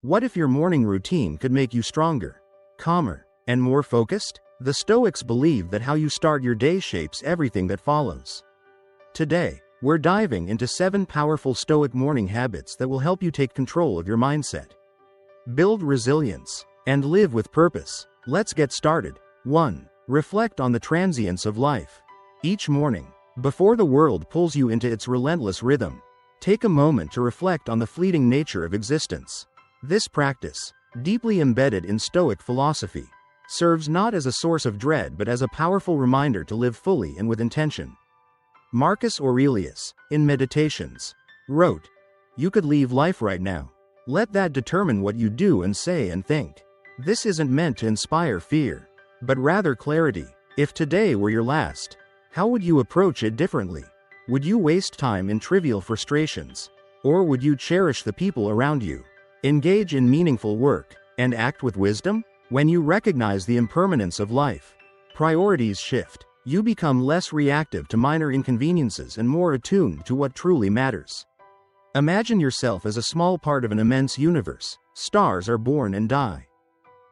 What if your morning routine could make you stronger, calmer, and more focused? The Stoics believe that how you start your day shapes everything that follows. Today, we're diving into 7 powerful Stoic morning habits that will help you take control of your mindset, build resilience, and live with purpose. Let's get started. 1. Reflect on the transience of life. Each morning, before the world pulls you into its relentless rhythm, take a moment to reflect on the fleeting nature of existence. This practice, deeply embedded in Stoic philosophy, serves not as a source of dread but as a powerful reminder to live fully and with intention. Marcus Aurelius, in Meditations, wrote, "You could leave life right now. Let that determine what you do and say and think." This isn't meant to inspire fear, but rather clarity. If today were your last, how would you approach it differently? Would you waste time in trivial frustrations? Or would you cherish the people around you, engage in meaningful work, and act with wisdom? When you recognize the impermanence of life, priorities shift. You become less reactive to minor inconveniences and more attuned to what truly matters. Imagine yourself as a small part of an immense universe. Stars are born and die.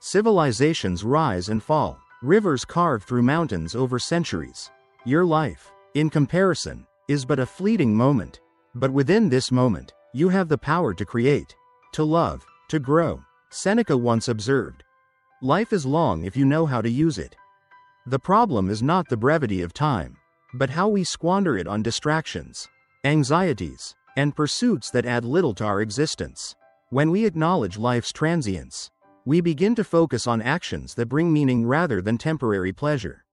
Civilizations rise and fall. Rivers carve through mountains over centuries. Your life, in comparison, is but a fleeting moment. But within this moment, you have the power to create, to love, to grow. Seneca once observed, "Life is long if you know how to use it." The problem is not the brevity of time, but how we squander it on distractions, anxieties, and pursuits that add little to our existence. When we acknowledge life's transience, we begin to focus on actions that bring meaning rather than temporary pleasure.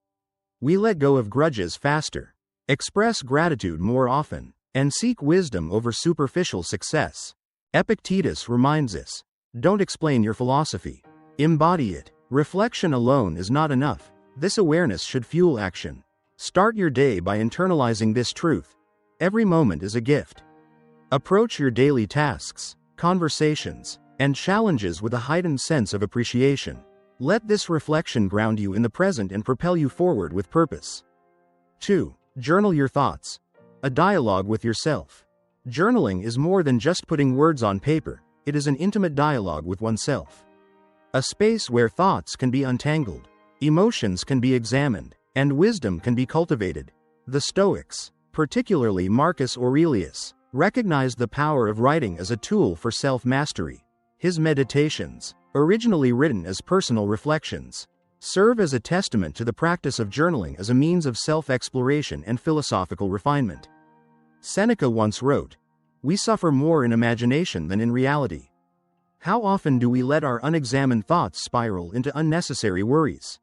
We let go of grudges faster, express gratitude more often, and seek wisdom over superficial success. Epictetus reminds us, "Don't explain your philosophy. Embody it." Reflection alone is not enough. This awareness should fuel action. Start your day by internalizing this truth. Every moment is a gift. Approach your daily tasks, conversations, and challenges with a heightened sense of appreciation. Let this reflection ground you in the present and propel you forward with purpose. 2. Journal your thoughts. A dialogue with yourself. Journaling is more than just putting words on paper. It is an intimate dialogue with oneself. A space where thoughts can be untangled, emotions can be examined, and wisdom can be cultivated. The Stoics, particularly Marcus Aurelius, recognized the power of writing as a tool for self-mastery. His Meditations, originally written as personal reflections, serve as a testament to the practice of journaling as a means of self-exploration and philosophical refinement. Seneca once wrote, "We suffer more in imagination than in reality." How often do we let our unexamined thoughts spiral into unnecessary worries?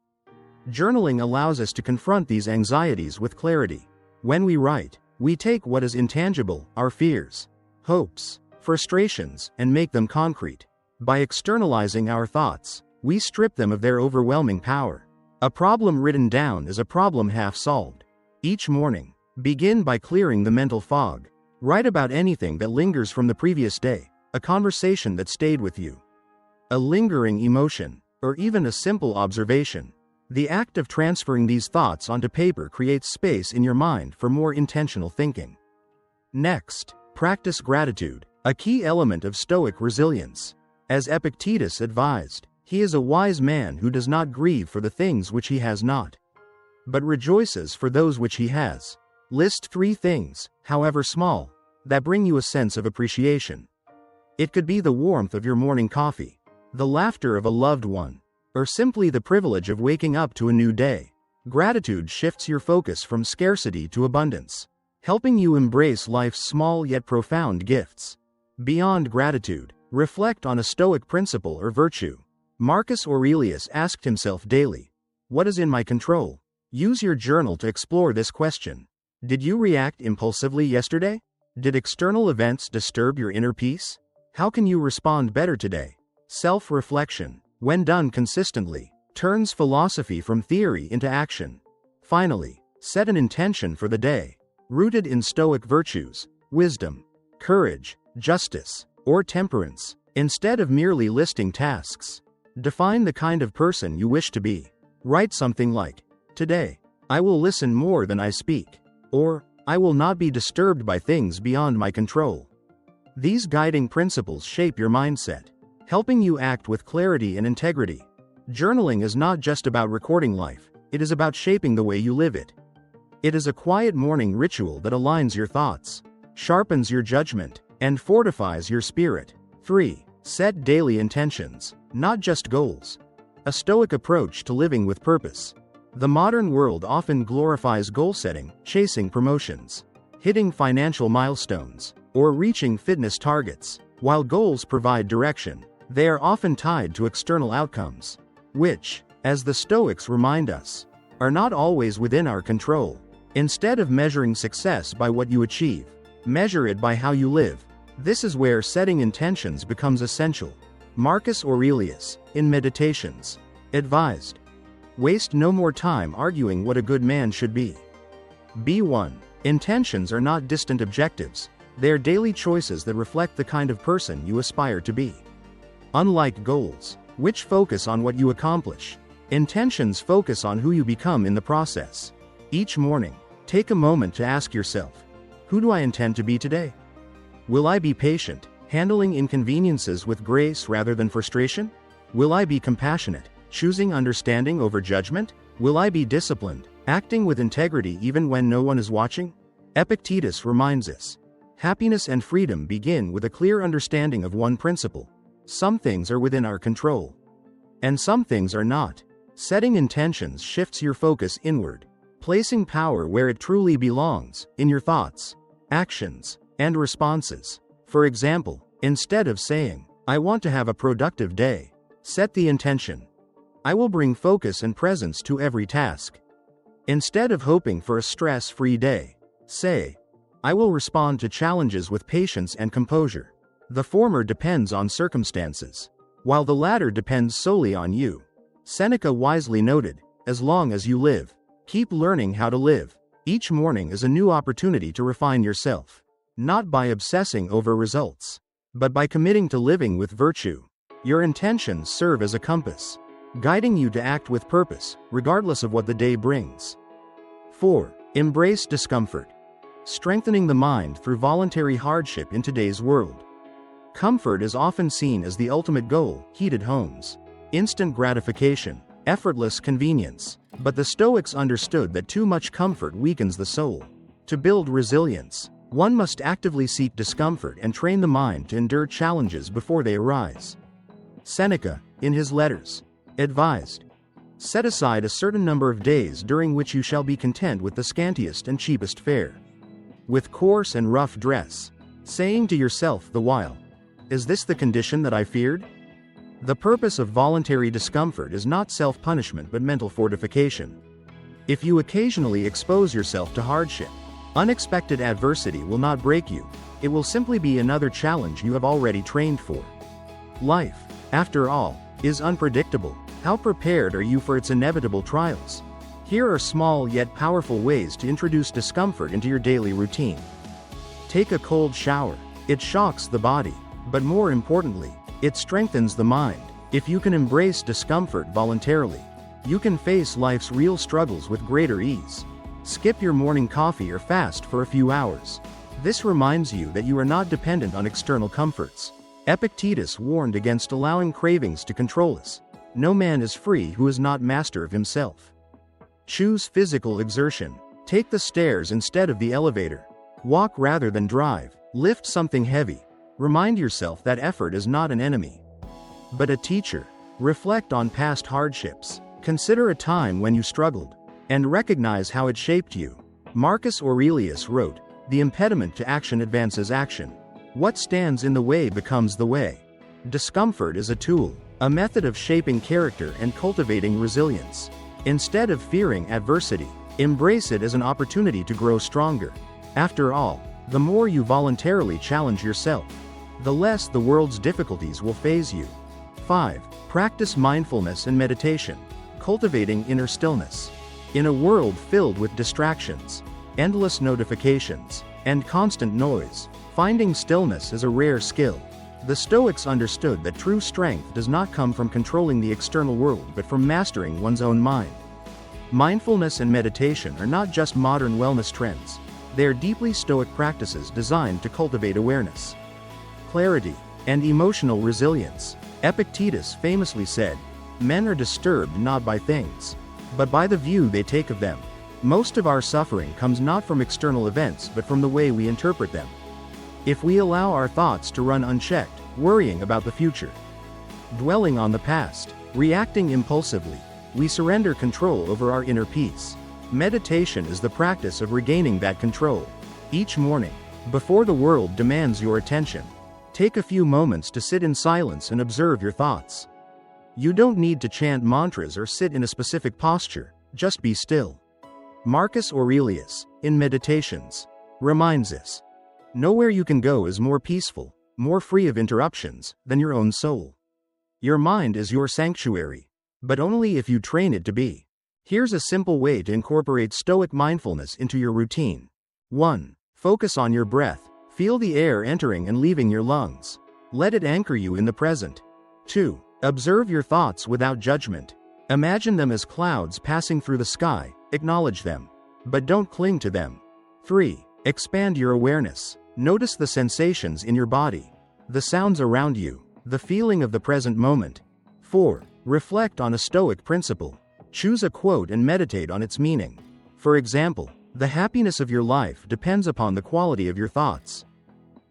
Journaling allows us to confront these anxieties with clarity. When we write, we take what is intangible, our fears, hopes, frustrations, and make them concrete. By externalizing our thoughts, we strip them of their overwhelming power. A problem written down is a problem half solved. Each morning, begin by clearing the mental fog. Write about anything that lingers from the previous day, a conversation that stayed with you, a lingering emotion, or even a simple observation. The act of transferring these thoughts onto paper creates space in your mind for more intentional thinking. Next, practice gratitude, a key element of Stoic resilience. As Epictetus advised, he is a wise man who does not grieve for the things which he has not, but rejoices for those which he has. List 3 things, however small, that bring you a sense of appreciation. It could be the warmth of your morning coffee, the laughter of a loved one, or simply the privilege of waking up to a new day. Gratitude shifts your focus from scarcity to abundance, helping you embrace life's small yet profound gifts. Beyond gratitude, reflect on a Stoic principle or virtue. Marcus Aurelius asked himself daily, "What is in my control?" Use your journal to explore this question. Did you react impulsively yesterday? Did external events disturb your inner peace? How can you respond better today? Self-reflection, when done consistently, turns philosophy from theory into action. Finally, set an intention for the day, rooted in Stoic virtues, wisdom, courage, justice, or temperance. Instead of merely listing tasks, define the kind of person you wish to be. Write something like, "Today, I will listen more than I speak," or "I will not be disturbed by things beyond my control." These guiding principles shape your mindset, helping you act with clarity and integrity. Journaling is not just about recording life, it is about shaping the way you live it. It is a quiet morning ritual that aligns your thoughts, sharpens your judgment, and fortifies your spirit. 3. Set daily intentions, not just goals. A Stoic approach to living with purpose. The modern world often glorifies goal setting, chasing promotions, hitting financial milestones, or reaching fitness targets. While goals provide direction, they are often tied to external outcomes, which, as the Stoics remind us, are not always within our control. Instead of measuring success by what you achieve, measure it by how you live. This is where setting intentions becomes essential. Marcus Aurelius, in Meditations, advised, waste no more time arguing what a good man should be. B1. Intentions are not distant objectives, they are daily choices that reflect the kind of person you aspire to be. Unlike goals, which focus on what you accomplish, intentions focus on who you become in the process. Each morning, take a moment to ask yourself, who do I intend to be today? Will I be patient, handling inconveniences with grace rather than frustration? Will I be compassionate, choosing understanding over judgment? Will I be disciplined, acting with integrity even when no one is watching? Epictetus reminds us, happiness and freedom begin with a clear understanding of one principle. Some things are within our control, and some things are not. Setting intentions shifts your focus inward, placing power where it truly belongs, in your thoughts, actions, and responses. For example, instead of saying, I want to have a productive day, set the intention, I will bring focus and presence to every task. Instead of hoping for a stress-free day, say, I will respond to challenges with patience and composure. The former depends on circumstances, while the latter depends solely on you. Seneca wisely noted, as long as you live, keep learning how to live. Each morning is a new opportunity to refine yourself, not by obsessing over results, but by committing to living with virtue. Your intentions serve as a compass, guiding you to act with purpose, regardless of what the day brings. 4. Embrace discomfort. Strengthening the mind through voluntary hardship in today's world. Comfort is often seen as the ultimate goal, heated homes, instant gratification, effortless convenience. But the Stoics understood that too much comfort weakens the soul. To build resilience, one must actively seek discomfort and train the mind to endure challenges before they arise. Seneca, in his letters, advised, set aside a certain number of days during which you shall be content with the scantiest and cheapest fare, with coarse and rough dress, saying to yourself the while, is this the condition that I feared? The purpose of voluntary discomfort is not self-punishment but mental fortification. If you occasionally expose yourself to hardship, unexpected adversity will not break you, it will simply be another challenge you have already trained for. Life, after all, is unpredictable. How prepared are you for its inevitable trials? Here are small yet powerful ways to introduce discomfort into your daily routine. Take a cold shower. It shocks the body, but more importantly, it strengthens the mind. If you can embrace discomfort voluntarily, you can face life's real struggles with greater ease. Skip your morning coffee or fast for a few hours. This reminds you that you are not dependent on external comforts. Epictetus warned against allowing cravings to control us. No man is free who is not master of himself. Choose physical exertion. Take the stairs instead of the elevator. Walk rather than drive. Lift something heavy. Remind yourself that effort is not an enemy, but a teacher. Reflect on past hardships. Consider a time when you struggled, and recognize how it shaped you. Marcus Aurelius wrote, "The impediment to action advances action. What stands in the way becomes the way." Discomfort is a tool, a method of shaping character and cultivating resilience. Instead of fearing adversity, embrace it as an opportunity to grow stronger. After all, the more you voluntarily challenge yourself, the less the world's difficulties will faze you. 5. Practice mindfulness and meditation. Cultivating inner stillness. In a world filled with distractions, endless notifications, and constant noise, finding stillness is a rare skill. The Stoics understood that true strength does not come from controlling the external world but from mastering one's own mind. Mindfulness and meditation are not just modern wellness trends. They are deeply Stoic practices designed to cultivate awareness, clarity, and emotional resilience. Epictetus famously said, "Men are disturbed not by things, but by the view they take of them." Most of our suffering comes not from external events but from the way we interpret them. If we allow our thoughts to run unchecked, worrying about the future, dwelling on the past, reacting impulsively, we surrender control over our inner peace. Meditation is the practice of regaining that control. Each morning, before the world demands your attention, take a few moments to sit in silence and observe your thoughts. You don't need to chant mantras or sit in a specific posture, just be still. Marcus Aurelius, in Meditations, reminds us, nowhere you can go is more peaceful, more free of interruptions, than your own soul. Your mind is your sanctuary, but only if you train it to be. Here's a simple way to incorporate Stoic mindfulness into your routine. 1. Focus on your breath. Feel the air entering and leaving your lungs. Let it anchor you in the present. 2. Observe your thoughts without judgment. Imagine them as clouds passing through the sky, acknowledge them, but don't cling to them. 3. Expand your awareness. Notice the sensations in your body, the sounds around you, the feeling of the present moment. 4. Reflect on a Stoic principle. Choose a quote and meditate on its meaning. For example, the happiness of your life depends upon the quality of your thoughts.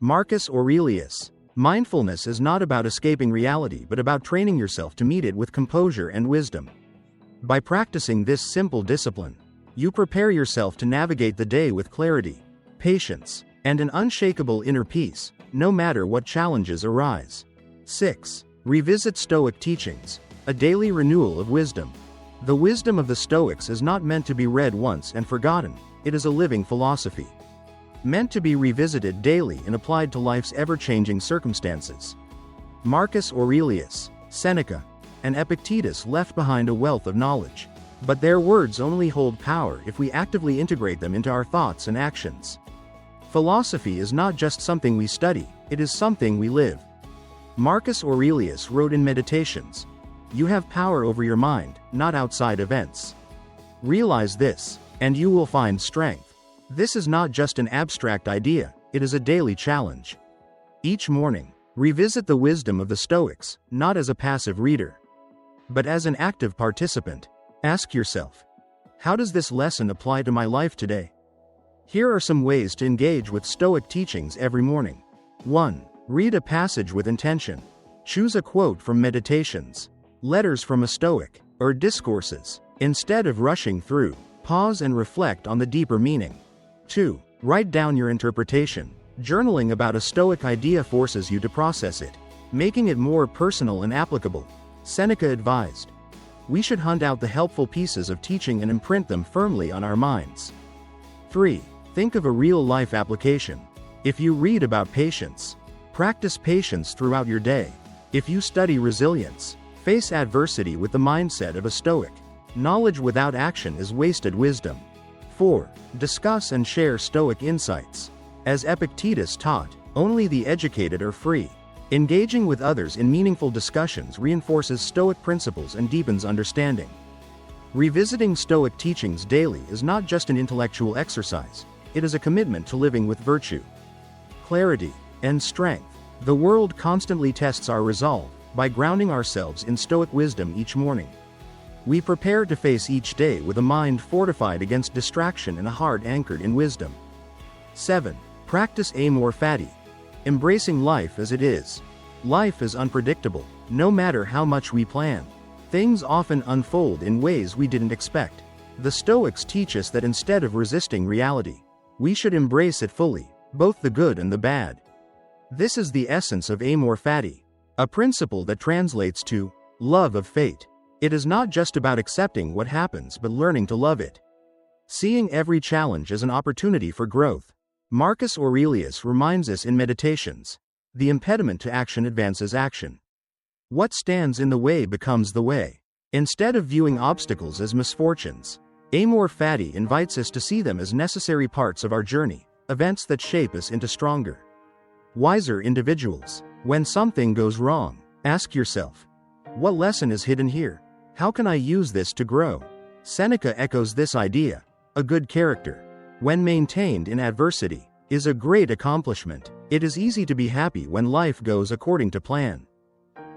Marcus Aurelius. Mindfulness is not about escaping reality but about training yourself to meet it with composure and wisdom. By practicing this simple discipline, you prepare yourself to navigate the day with clarity, patience, and an unshakable inner peace, no matter what challenges arise. 6. Revisit Stoic Teachings, a daily renewal of wisdom. The wisdom of the Stoics is not meant to be read once and forgotten, it is a living philosophy, meant to be revisited daily and applied to life's ever-changing circumstances. Marcus Aurelius, Seneca, and Epictetus left behind a wealth of knowledge, but their words only hold power if we actively integrate them into our thoughts and actions. Philosophy is not just something we study, it is something we live. Marcus Aurelius wrote in Meditations, "You have power over your mind, not outside events. Realize this, and you will find strength." This is not just an abstract idea, it is a daily challenge. Each morning, revisit the wisdom of the Stoics, not as a passive reader, but as an active participant. Ask yourself, how does this lesson apply to my life today? Here are some ways to engage with Stoic teachings every morning. 1. Read a passage with intention. Choose a quote from Meditations, letters from a Stoic, or discourses. Instead of rushing through, pause and reflect on the deeper meaning. 2. Write down your interpretation. Journaling about a Stoic idea forces you to process it, making it more personal and applicable. Seneca advised, we should hunt out the helpful pieces of teaching and imprint them firmly on our minds. 3. Think of a real-life application. If you read about patience, practice patience throughout your day. If you study resilience, face adversity with the mindset of a Stoic. Knowledge without action is wasted wisdom. 4. Discuss and share Stoic insights. As Epictetus taught, only the educated are free. Engaging with others in meaningful discussions reinforces Stoic principles and deepens understanding. Revisiting Stoic teachings daily is not just an intellectual exercise, it is a commitment to living with virtue, clarity, and strength. The world constantly tests our resolve by grounding ourselves in Stoic wisdom each morning. We prepare to face each day with a mind fortified against distraction and a heart anchored in wisdom. 7. Practice Amor Fati. Embracing life as it is. Life is unpredictable, no matter how much we plan. Things often unfold in ways we didn't expect. The Stoics teach us that instead of resisting reality, we should embrace it fully, both the good and the bad. This is the essence of Amor Fati, a principle that translates to love of fate. It is not just about accepting what happens but learning to love it. Seeing every challenge as an opportunity for growth. Marcus Aurelius reminds us in Meditations, the impediment to action advances action. What stands in the way becomes the way. Instead of viewing obstacles as misfortunes, Amor Fati invites us to see them as necessary parts of our journey, events that shape us into stronger, wiser individuals. When something goes wrong, ask yourself, what lesson is hidden here? How can I use this to grow? Seneca echoes this idea. A good character, when maintained in adversity, is a great accomplishment. It is easy to be happy when life goes according to plan.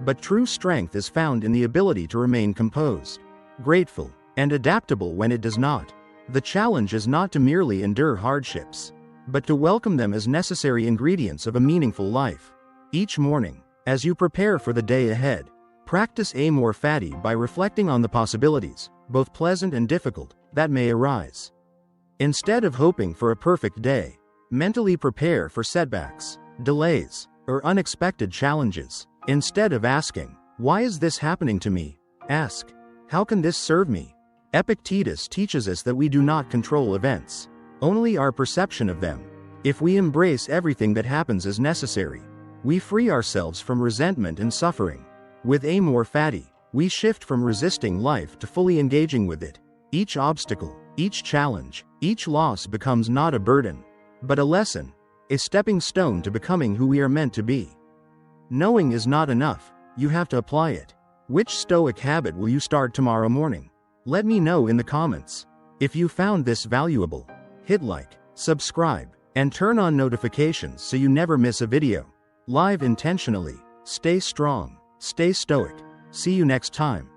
But true strength is found in the ability to remain composed, grateful, and adaptable when it does not. The challenge is not to merely endure hardships, but to welcome them as necessary ingredients of a meaningful life. Each morning, as you prepare for the day ahead, practice Amor Fati by reflecting on the possibilities, both pleasant and difficult, that may arise. Instead of hoping for a perfect day, mentally prepare for setbacks, delays, or unexpected challenges. Instead of asking, "Why is this happening to me?" ask, "How can this serve me?" Epictetus teaches us that we do not control events, only our perception of them. If we embrace everything that happens as necessary, we free ourselves from resentment and suffering. With Amor Fati, we shift from resisting life to fully engaging with it. Each obstacle, each challenge, each loss becomes not a burden, but a lesson, a stepping stone to becoming who we are meant to be. Knowing is not enough, you have to apply it. Which Stoic habit will you start tomorrow morning? Let me know in the comments. If you found this valuable, hit like, subscribe, and turn on notifications so you never miss a video. Live intentionally, stay strong, stay stoic. See you next time.